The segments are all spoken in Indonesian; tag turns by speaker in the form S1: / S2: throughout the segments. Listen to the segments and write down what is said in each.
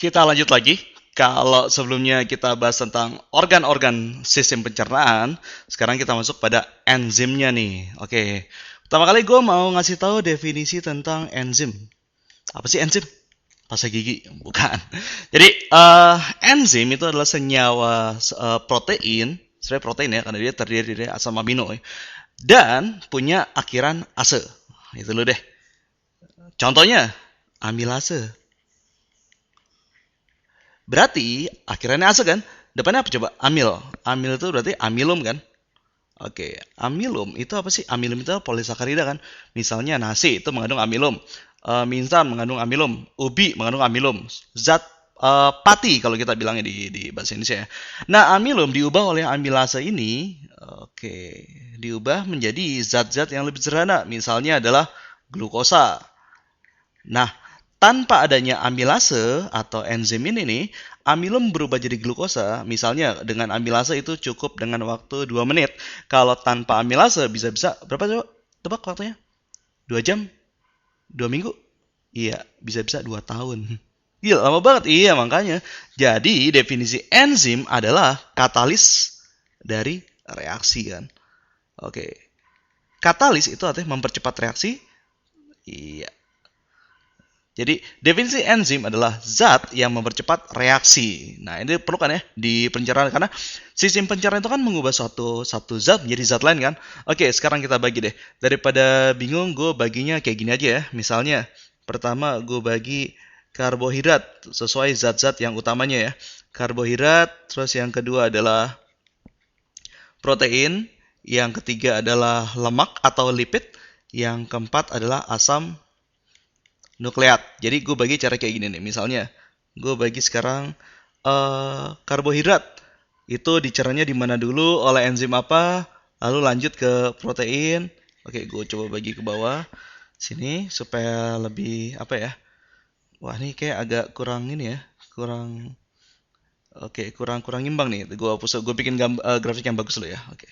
S1: Kita lanjut lagi. Kalau sebelumnya kita bahas tentang organ-organ sistem pencernaan, sekarang kita masuk pada enzimnya nih. Oke, pertama kali gue mau ngasih tahu definisi tentang enzim. Apa sih enzim? Pasta gigi? Bukan. Jadi, enzim itu adalah senyawa protein, sebenarnya protein ya, karena dia terdiri dari asam amino ya, dan punya akhiran ase. Itu dulu deh. Contohnya, amilase. Berarti akhirannya ase kan? Depannya apa coba? Amil. Amil itu berarti amilum kan? Oke, amilum itu apa sih? Amilum itu polisakarida kan? Misalnya nasi itu mengandung amilum, mie instan mengandung amilum, ubi mengandung amilum, zat pati kalau kita bilangnya di bahasa Indonesia ya. Nah, amilum diubah oleh amilase ini, oke, diubah menjadi zat-zat yang lebih sederhana. Misalnya adalah glukosa. Nah, tanpa adanya amilase atau enzim ini nih, amilum berubah jadi glukosa. Misalnya dengan amilase itu cukup dengan waktu 2 menit. Kalau tanpa amilase bisa-bisa berapa coba? Tebak waktunya? 2 jam? 2 minggu? Iya, bisa-bisa 2 tahun. Iya, lama banget. Iya, makanya. Jadi, definisi enzim adalah katalis dari reaksi kan. Oke. Katalis itu artinya mempercepat reaksi. Iya. Jadi, definisi enzim adalah zat yang mempercepat reaksi. Nah, ini perlu kan ya di pencernaan karena sistem pencernaan itu kan mengubah satu zat menjadi zat lain kan. Oke, sekarang kita bagi deh. Daripada bingung, gue baginya kayak gini aja ya. Misalnya, pertama gue bagi karbohidrat sesuai zat-zat yang utamanya ya. Karbohidrat, terus yang kedua adalah protein, yang ketiga adalah lemak atau lipid, yang keempat adalah asam nukleat. Jadi gue bagi cara kayak gini nih. Misalnya, gue bagi sekarang karbohidrat. Itu dicernanya di mana dulu, oleh enzim apa, lalu lanjut ke protein. Oke, gue coba bagi ke bawah sini supaya lebih apa ya? Wah, ini kayak agak kurang ini ya, kurang oke, kurang imbang nih. Gue bikin grafik yang bagus dulu ya. Oke.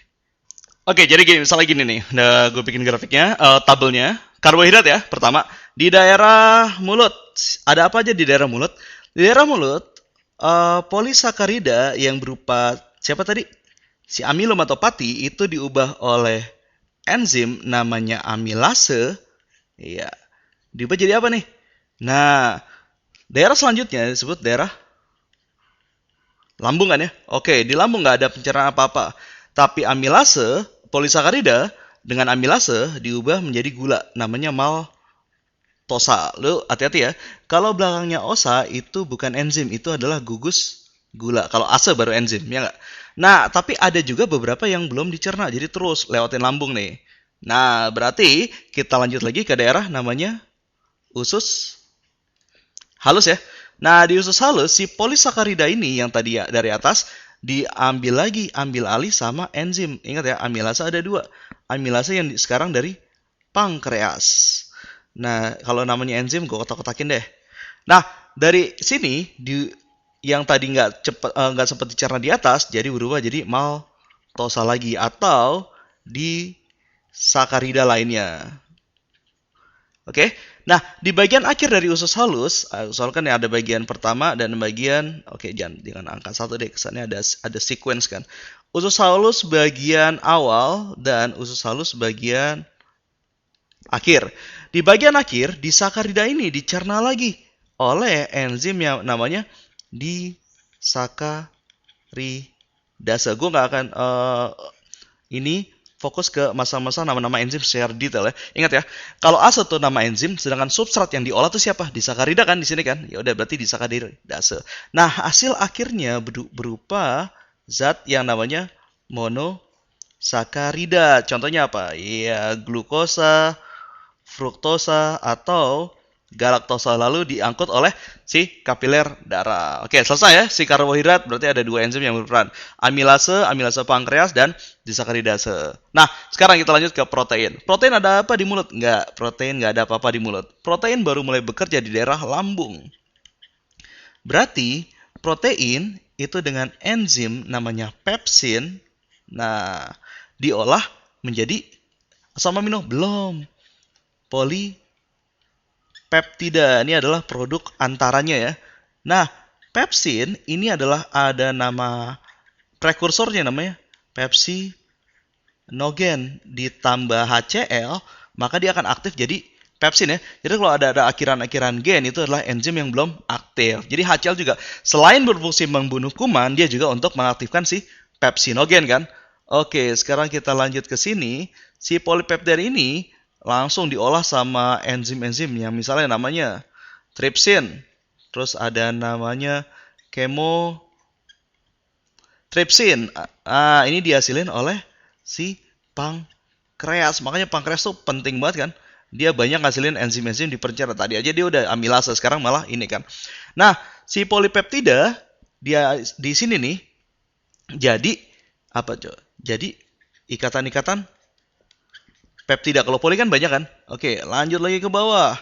S1: Oke, jadi gini, misalnya gini nih. Nah, gue bikin grafiknya, tabelnya. Karbohidrat ya, pertama. Di daerah mulut, ada apa aja di daerah mulut? Di daerah mulut, polisakarida yang berupa, siapa tadi? Si amilum atau pati, itu diubah oleh enzim namanya amilase. Iya, diubah jadi apa nih? Nah, daerah selanjutnya disebut daerah lambung kan ya? Oke, di lambung nggak ada pencernaan apa-apa. Tapi amilase, polisakarida, dengan amilase diubah menjadi gula. Namanya maltosa. Lu hati-hati ya. Kalau belakangnya osa itu bukan enzim, itu adalah gugus gula. Kalau ase baru enzim, ya nggak? Nah, tapi ada juga beberapa yang belum dicerna. Jadi terus lewatin lambung nih. Nah, berarti kita lanjut lagi ke daerah namanya usus halus ya. Nah, di usus halus, si polisakarida ini yang tadi ya, dari atas, diambil lagi, ambil alih sama enzim. Ingat ya, amilase ada dua. Amilase yang sekarang dari pankreas. Nah, kalau namanya enzim, gue kotak-kotakin deh. Nah, dari sini, yang tadi nggak sempat dicerna di atas, jadi berubah jadi maltosa lagi. Atau di sakarida lainnya. Oke. Nah, di bagian akhir dari usus halus, kan ada bagian pertama dan bagian, oke, jangan angka satu deh, kesannya ada sequence kan. Usus halus bagian awal dan usus halus bagian akhir. Di bagian akhir, di sakarida ini dicerna lagi oleh enzim yang namanya disakaridase. Gue nggak akan ini fokus ke masa-masa nama-nama enzim secara detail ya. Ingat ya, kalau ase itu nama enzim, sedangkan substrat yang diolah itu siapa? Disakarida kan di sini kan? Ya udah berarti disakaridase. Nah, hasil akhirnya berupa zat yang namanya monosakarida. Contohnya apa? Iya, glukosa, fruktosa atau galaktosa lalu diangkut oleh si kapiler darah. Oke, selesai ya. Si karbohidrat berarti ada dua enzim yang berperan. Amilase pankreas dan disakaridase. Nah, sekarang kita lanjut ke protein. Protein ada apa di mulut? Enggak, protein enggak ada apa-apa di mulut. Protein baru mulai bekerja di daerah lambung. Berarti protein itu dengan enzim namanya pepsin. Nah, diolah menjadi asam amino. Belum. Polipeptida ini adalah produk antaranya ya. Nah, Pepsin ini adalah ada nama prekursornya namanya pepsinogen ditambah HCl, maka dia akan aktif jadi pepsin ya. Jadi kalau ada akhiran-akhiran gen itu adalah enzim yang belum aktif. Jadi HCl juga selain berfungsi membunuh kuman, dia juga untuk mengaktifkan si pepsinogen kan. Oke, sekarang kita lanjut ke sini. Si polipeptida ini langsung diolah sama enzim-enzim yang misalnya namanya tripsin. Terus ada namanya kemotripsin. Ini dihasilin oleh si pankreas. Makanya pankreas tuh penting banget kan. Dia banyak ngasilin enzim-enzim di pencernaan. Tadi aja dia udah amilase, sekarang malah ini kan. Nah, si polipeptida dia di sini nih jadi apa coba? Jadi ikatan-ikatan peptida. Kalau poli kan banyak kan. Oke, lanjut lagi ke bawah.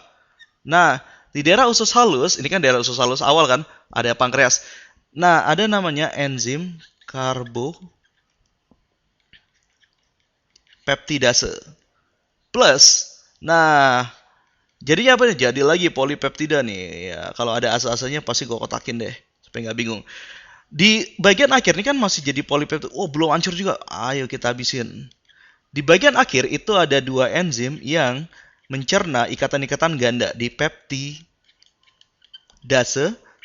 S1: Nah, di daerah usus halus, ini kan daerah usus halus awal kan, ada pankreas. Nah, ada namanya enzim karbopeptidase. Plus, nah, jadinya apa nih? Jadi lagi polipeptida nih. Ya, kalau ada asa-asanya pasti gue kotakin deh, supaya nggak bingung. Di bagian akhir ini kan masih jadi polipeptida. Oh, belum hancur juga. Ayo kita habisin. Di bagian akhir itu ada dua enzim yang mencerna ikatan-ikatan ganda di peptidase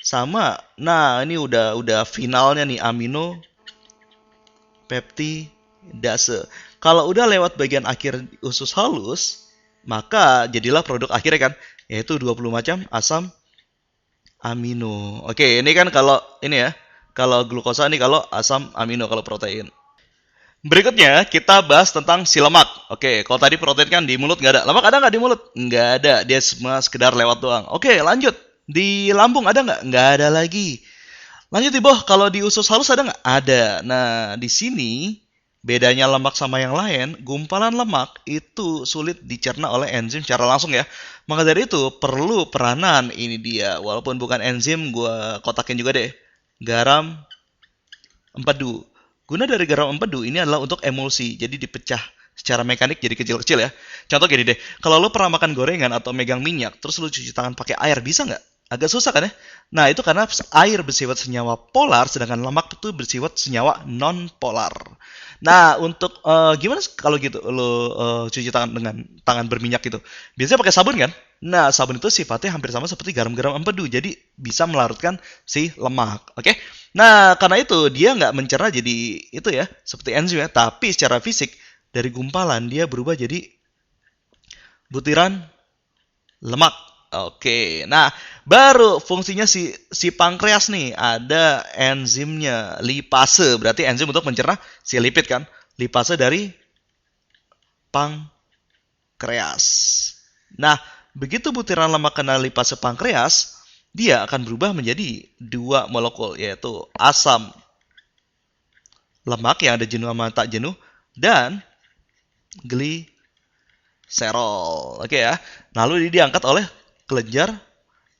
S1: sama. Nah, ini udah finalnya nih amino peptidase. Kalau udah lewat bagian akhir usus halus, maka jadilah produk akhirnya kan, yaitu 20 macam asam amino. Oke, ini kan kalau ini ya, kalau glukosa ini kalau asam amino kalau protein. Berikutnya kita bahas tentang si lemak. Oke, kalau tadi protein kan di mulut nggak ada. Lemak ada nggak di mulut? Nggak ada. Dia semua sekedar lewat doang. Oke, lanjut. Di lambung ada nggak? Nggak ada lagi. Lanjut di bawah. Kalau di usus halus ada nggak? Ada. Nah, di sini bedanya lemak sama yang lain. Gumpalan lemak itu sulit dicerna oleh enzim secara langsung ya. Maka dari itu perlu peranan ini dia. Walaupun bukan enzim, gue kotakin juga deh. Garam empedu. Guna dari garam empedu ini adalah untuk emulsi, jadi dipecah secara mekanik jadi kecil-kecil ya. Contoh gini deh, kalau lo pernah makan gorengan atau megang minyak, terus lo cuci tangan pakai air, bisa nggak? Agak susah kan ya? Nah, itu karena air bersifat senyawa polar, sedangkan lemak itu bersifat senyawa non-polar. Nah, untuk gimana kalau gitu lo cuci tangan dengan tangan berminyak gitu? Biasanya pakai sabun kan? Nah, sabun itu sifatnya hampir sama seperti garam-garam empedu, jadi bisa melarutkan si lemak. Oke? Nah, karena itu dia nggak mencerna jadi itu ya, seperti enzim ya, tapi secara fisik dari gumpalan dia berubah jadi butiran lemak. Oke, nah baru fungsinya si pankreas nih ada enzimnya lipase, berarti enzim untuk mencerna si lipid kan, lipase dari pankreas. Nah, begitu butiran lemak kena lipase pankreas, dia akan berubah menjadi dua molekul, yaitu asam lemak yang ada jenuh sama tak jenuh dan gliserol. Oke ya. Lalu dia diangkat oleh kelenjar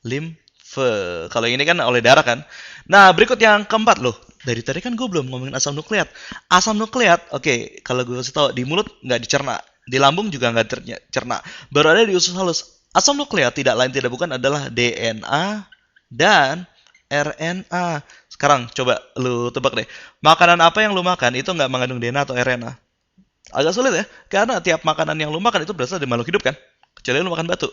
S1: limfe. Kalau ini kan oleh darah kan. Nah, berikut yang keempat loh. Dari tadi kan gue belum ngomongin asam nukleat. Asam nukleat, oke, kalau gue kasih tau di mulut nggak dicerna, di lambung juga nggak dicerna. Baru ada di usus halus. Asam nukleat tidak lain tidak bukan adalah DNA dan RNA. Sekarang coba lu tebak deh. Makanan apa yang lu makan itu nggak mengandung DNA atau RNA? Agak sulit ya, karena tiap makanan yang lu makan itu berasal dari makhluk hidup kan? Kecuali lu makan batu.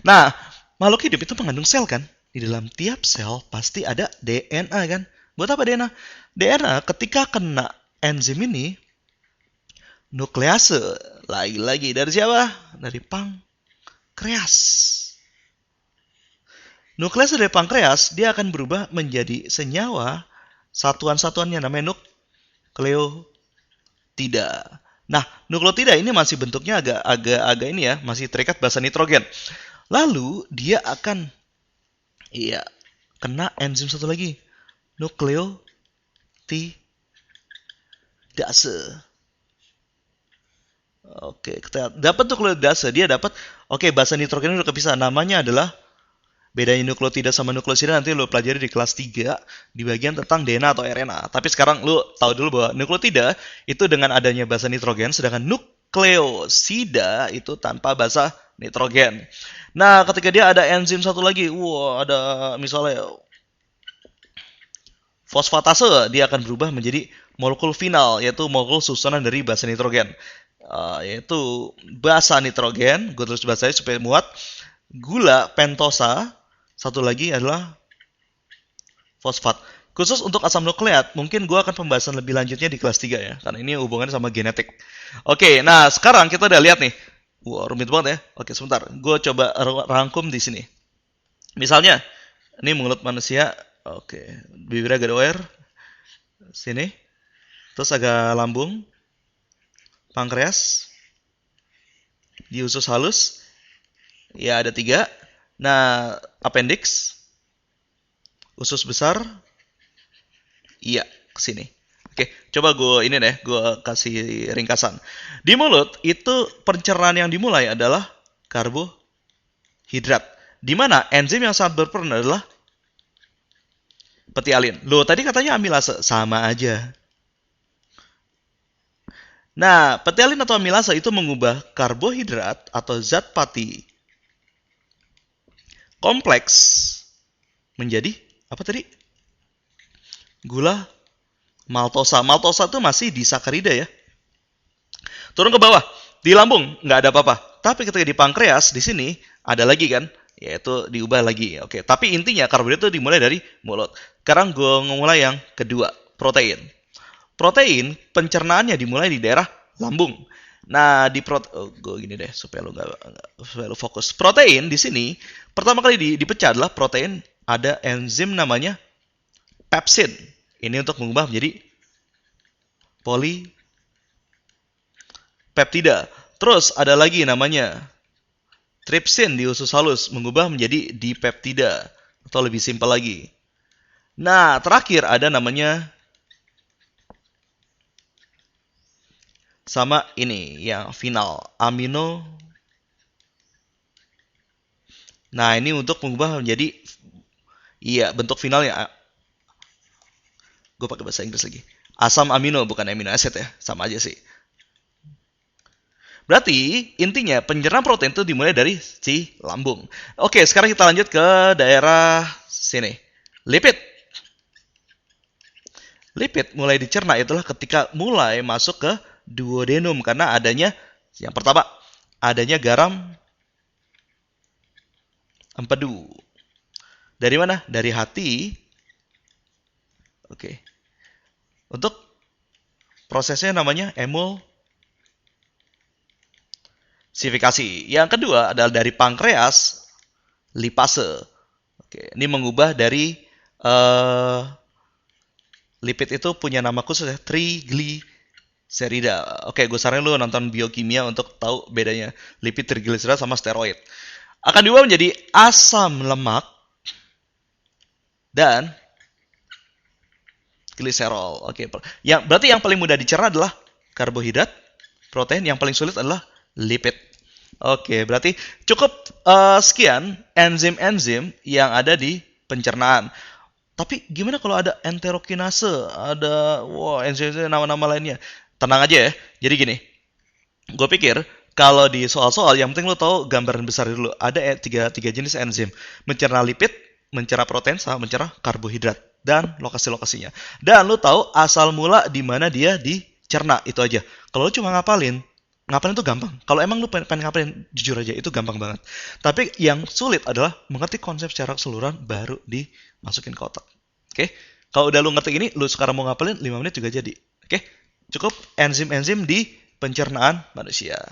S1: Nah, makhluk hidup itu mengandung sel kan? Di dalam tiap sel pasti ada DNA kan? Buat apa DNA? DNA ketika kena enzim ini, nuklease. Lagi-lagi dari siapa? Dari pankreas. Nuklease dari pankreas, dia akan berubah menjadi senyawa satuan-satuannya namanya nukleotida. Nah, nukleotida ini masih bentuknya agak ini ya, masih terikat basa nitrogen. Lalu dia akan kena enzim satu lagi, nukleotidase. Oke, kita dapat nukleotidase, dia dapat basa nitrogen udah kepisah. Namanya adalah bedanya nukleotida sama nukleosida nanti lo pelajari di kelas 3 di bagian tentang DNA atau RNA. Tapi sekarang lo tahu dulu bahwa nukleotida itu dengan adanya basa nitrogen, sedangkan nukleosida itu tanpa basa nitrogen. Nah, ketika dia ada enzim satu lagi, ada misalnya Fosfatase dia akan berubah menjadi molekul final, yaitu molekul susunan dari basa nitrogen. Yaitu basa nitrogen, gue tulis bahasanya supaya muat. Gula pentosa, satu lagi adalah fosfat. Khusus untuk asam nukleat, mungkin gue akan pembahasan lebih lanjutnya di kelas 3 ya, karena ini hubungannya sama genetik. Oke, nah sekarang kita udah lihat nih. Wah, rumit banget ya. Oke, sebentar. Gue coba rangkum di sini. Misalnya, ini mulut manusia. Oke, bibirnya agak doer. Sini. Terus agak lambung. Pankreas. Di usus halus. Ya, ada 3. Nah, appendix. Usus besar. Iya, ke sini. Oke, coba gue ini deh, gue kasih ringkasan. Di mulut itu pencernaan yang dimulai adalah karbohidrat. Di mana enzim yang sangat berperan adalah petialin. Loh, tadi katanya amilase, sama aja. Nah, petialin atau amilase itu mengubah karbohidrat atau zat pati kompleks menjadi apa tadi? Gula maltosa. Maltosa itu masih di sakarida ya. Turun ke bawah. Di lambung nggak ada apa-apa. Tapi ketika di pankreas, di sini ada lagi kan. Yaitu diubah lagi. Oke. Tapi intinya karbohidrat itu dimulai dari mulut. Sekarang gue mulai yang kedua. Protein. Protein pencernaannya dimulai di daerah lambung. Nah, gue gini deh supaya lu fokus. Protein di sini pertama kali dipecah adalah protein ada enzim namanya pepsin. Ini untuk mengubah menjadi polipeptida. Terus ada lagi namanya tripsin di usus halus mengubah menjadi dipeptida atau lebih simpel lagi. Nah, terakhir ada namanya sama ini yang final amino. Nah, ini untuk mengubah menjadi bentuk finalnya. Gue pakai bahasa Inggris lagi. Asam amino bukan amino acid ya, sama aja sih. Berarti intinya pencernaan protein itu dimulai dari si lambung. Oke, sekarang kita lanjut ke daerah sini. Lipid. Lipid mulai dicerna itulah ketika mulai masuk ke duodenum karena adanya yang pertama adanya garam empedu. Dari mana? Dari hati. Oke. Untuk prosesnya namanya emulsifikasi. Yang kedua adalah dari pankreas, lipase. Oke, ini mengubah dari lipid itu punya nama khusus ya, trigliserida. Oke, gue saranin lu nonton biokimia untuk tahu bedanya lipid, trigliserida sama steroid. Akan diubah menjadi asam lemak dan gliserol. Oke, berarti yang paling mudah dicerna adalah karbohidrat, protein. Yang paling sulit adalah lipid. Oke, berarti cukup sekian enzim-enzim yang ada di pencernaan. Tapi gimana kalau ada enterokinase, ada enzim nama-nama lainnya? Tenang aja ya. Jadi gini, gue pikir kalau di soal-soal yang penting lo tahu gambaran besar dulu. Ada tiga jenis enzim, mencerna lipid, mencerna protein, sama mencerna karbohidrat dan lokasi-lokasinya. Dan lo tahu asal mula di mana dia dicerna, itu aja. Kalau lo cuma ngapalin itu gampang. Kalau emang lu pengen ngapalin, jujur aja itu gampang banget. Tapi yang sulit adalah mengerti konsep secara keseluruhan baru dimasukin ke otak. Oke? Kalau udah lu ngerti ini, lu sekarang mau ngapalin 5 menit juga jadi. Oke? Cukup enzim-enzim di pencernaan manusia.